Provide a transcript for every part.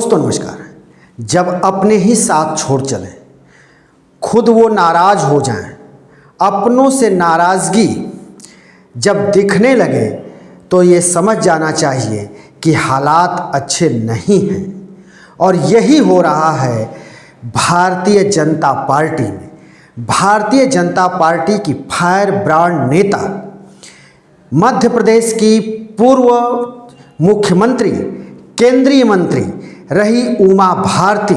दोस्तों नमस्कार। जब अपने ही साथ छोड़ चलें, खुद वो नाराज़ हो जाएं, अपनों से नाराज़गी जब दिखने लगे तो ये समझ जाना चाहिए कि हालात अच्छे नहीं हैं। और यही हो रहा है भारतीय जनता पार्टी में। भारतीय जनता पार्टी की फायर ब्रांड नेता, मध्य प्रदेश की पूर्व मुख्यमंत्री, केंद्रीय मंत्री रही उमा भारती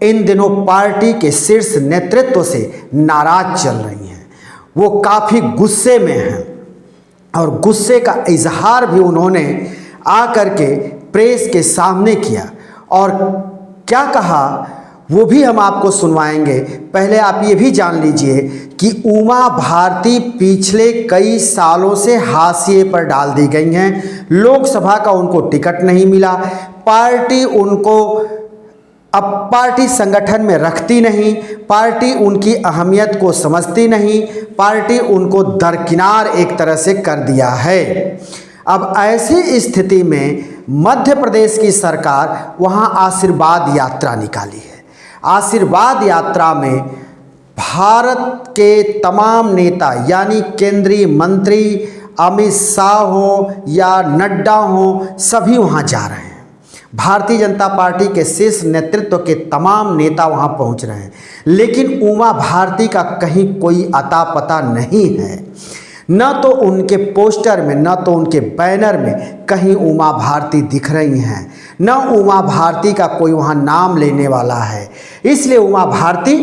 इन दिनों पार्टी के शीर्ष नेतृत्व से नाराज चल रही हैं। वो काफ़ी गुस्से में हैं और गुस्से का इजहार भी उन्होंने आकर के प्रेस के सामने किया। और क्या कहा वो भी हम आपको सुनवाएंगे। पहले आप ये भी जान लीजिए कि उमा भारती पिछले कई सालों से हाशिए पर डाल दी गई हैं। लोकसभा का उनको टिकट नहीं मिला, पार्टी उनको अब पार्टी संगठन में रखती नहीं, पार्टी उनकी अहमियत को समझती नहीं, पार्टी उनको दरकिनार एक तरह से कर दिया है। अब ऐसी स्थिति में मध्य प्रदेश की सरकार वहाँ आशीर्वाद यात्रा निकाली है। आशीर्वाद यात्रा में भारत के तमाम नेता यानी केंद्रीय मंत्री अमित शाह हो या नड्डा हो, सभी वहाँ जा रहे हैं। भारतीय जनता पार्टी के शीर्ष नेतृत्व के तमाम नेता वहाँ पहुँच रहे हैं, लेकिन उमा भारती का कहीं कोई अता पता नहीं है। न तो उनके पोस्टर में, न तो उनके बैनर में कहीं उमा भारती दिख रही हैं, न उमा भारती का कोई वहाँ नाम लेने वाला है। इसलिए उमा भारती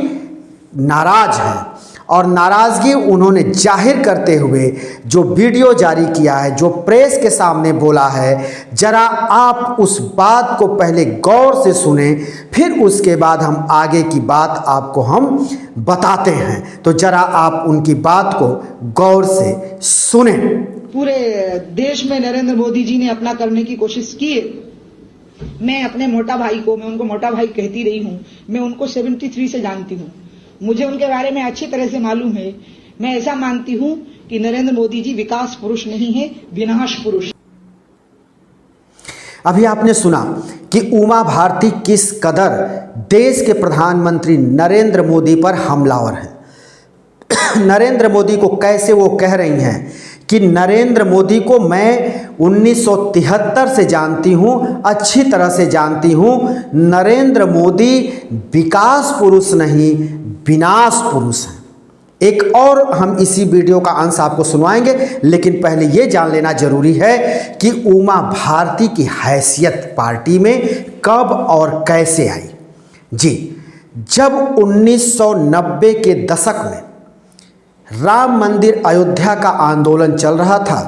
नाराज हैं और नाराज़गी उन्होंने जाहिर करते हुए जो वीडियो जारी किया है, जो प्रेस के सामने बोला है, जरा आप उस बात को पहले गौर से सुने, फिर उसके बाद हम आगे की बात आपको हम बताते हैं। तो जरा आप उनकी बात को गौर से सुने। पूरे देश में नरेंद्र मोदी जी ने अपना करने की कोशिश की है। मैं अपने मोटा भाई को, मैं उनको मोटा भाई कहती रही हूँ, मैं उनको 73 से जानती हूँ, मुझे उनके बारे में अच्छी तरह से मालूम है। मैं ऐसा मानती हूँ कि नरेंद्र मोदी जी विकास पुरुष नहीं है, विनाश पुरुष। अभी आपने सुना कि उमा भारती किस कदर देश के प्रधानमंत्री नरेंद्र मोदी पर हमलावर हैं। नरेंद्र मोदी को कैसे वो कह रही हैं कि नरेंद्र मोदी को मैं 1973 से जानती हूँ, अच्छी तरह से जानती हूँ। नरेंद्र मोदी विकास पुरुष नहीं, विनाश पुरुष हैं। एक और हम इसी वीडियो का अंश आपको सुनवाएंगे, लेकिन पहले ये जान लेना जरूरी है कि उमा भारती की हैसियत पार्टी में कब और कैसे आई। जी, जब 1990 के दशक में राम मंदिर अयोध्या का आंदोलन चल रहा था,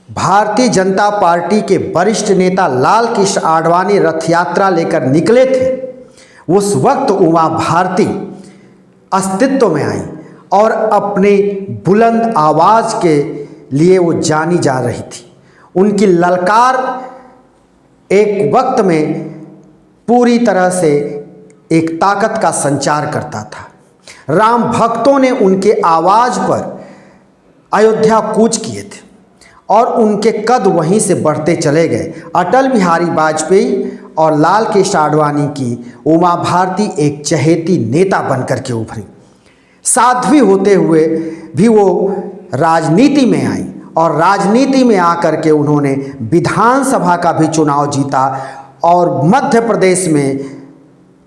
भारतीय जनता पार्टी के वरिष्ठ नेता लाल कृष्ण आडवाणी रथ यात्रा लेकर निकले थे। उस वक्त उमा भारती अस्तित्व में आई और अपने बुलंद आवाज़ के लिए वो जानी जा रही थी। उनकी ललकार एक वक्त में पूरी तरह से एक ताकत का संचार करता था। राम भक्तों ने उनके आवाज़ पर अयोध्या कूच किए थे और उनके कद वहीं से बढ़ते चले गए। अटल बिहारी वाजपेयी और लाल कृष्ण आडवाणी की उमा भारती एक चहेती नेता बनकर के उभरी। साध्वी होते हुए भी वो राजनीति में आई और राजनीति में आकर के उन्होंने विधानसभा का भी चुनाव जीता और मध्य प्रदेश में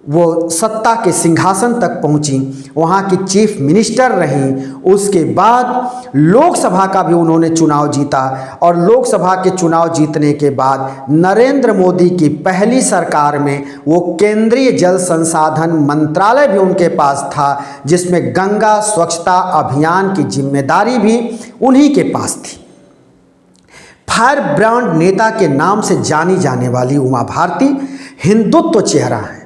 वो सत्ता के सिंहासन तक पहुंची, वहाँ की चीफ मिनिस्टर रहीं। उसके बाद लोकसभा का भी उन्होंने चुनाव जीता और लोकसभा के चुनाव जीतने के बाद नरेंद्र मोदी की पहली सरकार में वो केंद्रीय जल संसाधन मंत्रालय भी उनके पास था, जिसमें गंगा स्वच्छता अभियान की जिम्मेदारी भी उन्हीं के पास थी। फायर ब्रांड नेता के नाम से जानी जाने वाली उमा भारती हिंदुत्व चेहरा है।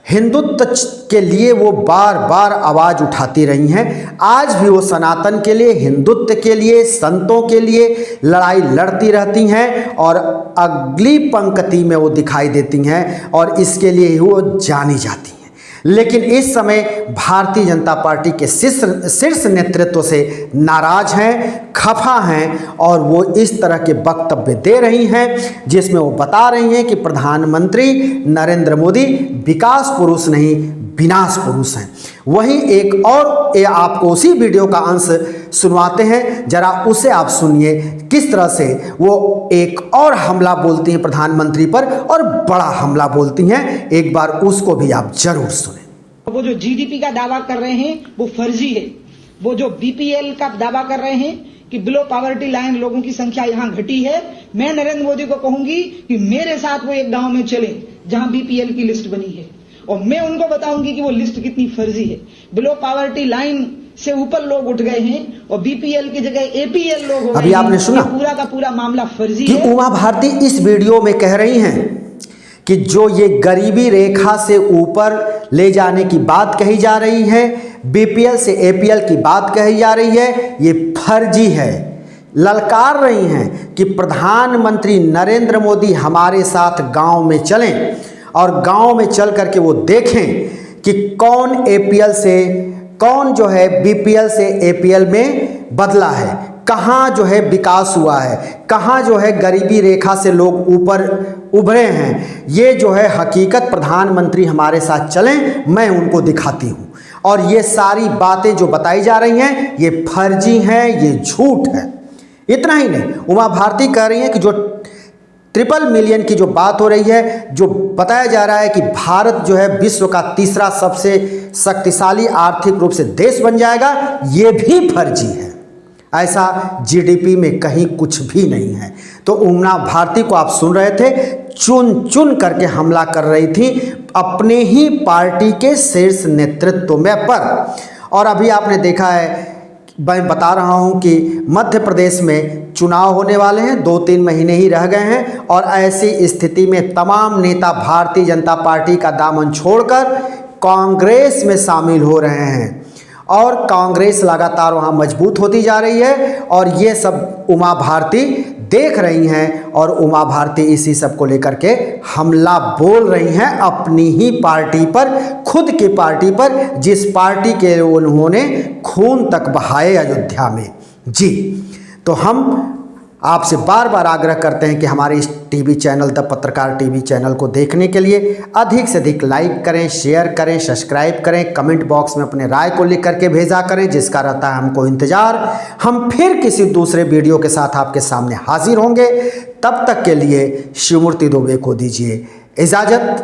हिंदुत्व के लिए वो बार बार आवाज़ उठाती रही हैं। आज भी वो सनातन के लिए, हिंदुत्व के लिए, संतों के लिए लड़ाई लड़ती रहती हैं और अगली पंक्ति में वो दिखाई देती हैं और इसके लिए वो जानी जाती हैं। लेकिन इस समय भारतीय जनता पार्टी के शीर्ष नेतृत्व से नाराज हैं, खफा हैं और वो इस तरह के वक्तव्य दे रही हैं जिसमें वो बता रही हैं कि प्रधानमंत्री नरेंद्र मोदी विकास पुरुष नहीं विनाश पुरुष हैं। वहीं एक और आपको उसी वीडियो का अंश सुनवाते हैं, जरा उसे आप सुनिए किस तरह से वो एक और हमला बोलती हैं प्रधानमंत्री पर और बड़ा हमला बोलती हैं। एक बार उसको भी आप जरूर सुनें। वो जो जीडीपी का दावा कर रहे हैं वो फर्जी है। वो जो बीपीएल का दावा कर रहे हैं कि बिलो पॉवर्टी लाइन लोगों की संख्या यहां घटी है, मैं नरेंद्र मोदी को कहूंगी कि मेरे साथ वो एक गांव में चले जहां बीपीएल की लिस्ट बनी है और मैं उनको बताऊंगी कि वो लिस्ट कितनी फर्जी है। बिलो पॉवर्टी लाइन से ऊपर लोग उठ गए हैं और बीपीएल की जगह एपीएल लोग हो गए। अभी आपने सुना पूरा का पूरा मामला फर्जी कि है। उमा भारती इस वीडियो में कह रही हैं कि जो ये गरीबी रेखा से ऊपर ले जाने की बात कही जा रही है, बीपीएल से एपीएल की बात कही जा रही है, ये फर्जी है। ललकार रही हैं कि प्रधानमंत्री नरेंद्र मोदी हमारे साथ गांव में चलें और गांव में चल करके वो देखें कि कौन एपीएल से, कौन जो है बीपीएल से एपीएल में बदला है, कहाँ जो है विकास हुआ है, कहाँ जो है गरीबी रेखा से लोग ऊपर उभरे हैं। ये जो है हकीकत प्रधानमंत्री हमारे साथ चलें, मैं उनको दिखाती हूँ। और ये सारी बातें जो बताई जा रही हैं ये फर्जी हैं, ये झूठ है। इतना ही नहीं, उमा भारती कह रही हैं कि जो 3 मिलियन की जो बात हो रही है, जो बताया जा रहा है कि भारत जो है विश्व का तीसरा सबसे शक्तिशाली आर्थिक रूप से देश बन जाएगा, ये भी फर्जी है। ऐसा जीडीपी में कहीं कुछ भी नहीं है। तो उमा भारती को आप सुन रहे थे, चुन चुन करके हमला कर रही थी अपने ही पार्टी के शीर्ष नेतृत्व में पर। और अभी आपने देखा है, मैं बता रहा हूं कि मध्य प्रदेश में चुनाव होने वाले हैं, 2-3 महीने ही रह गए हैं और ऐसी स्थिति में तमाम नेता भारतीय जनता पार्टी का दामन छोड़कर कांग्रेस में शामिल हो रहे हैं और कांग्रेस लगातार वहां मजबूत होती जा रही है और ये सब उमा भारती देख रही हैं और उमा भारती इसी सब को लेकर के हमला बोल रही हैं अपनी ही पार्टी पर, खुद की पार्टी पर, जिस पार्टी के उन्होंने खून तक बहाए अयोध्या में। जी, तो हम आपसे बार बार आग्रह करते हैं कि हमारे इस टीवी चैनल द पत्रकार टीवी चैनल को देखने के लिए अधिक से अधिक लाइक करें, शेयर करें, सब्सक्राइब करें, कमेंट बॉक्स में अपने राय को लिख करके भेजा करें, जिसका रहता है हमको इंतजार। हम फिर किसी दूसरे वीडियो के साथ आपके सामने हाजिर होंगे। तब तक के लिए शिवमूर्ति दुबे को दीजिए इजाज़त।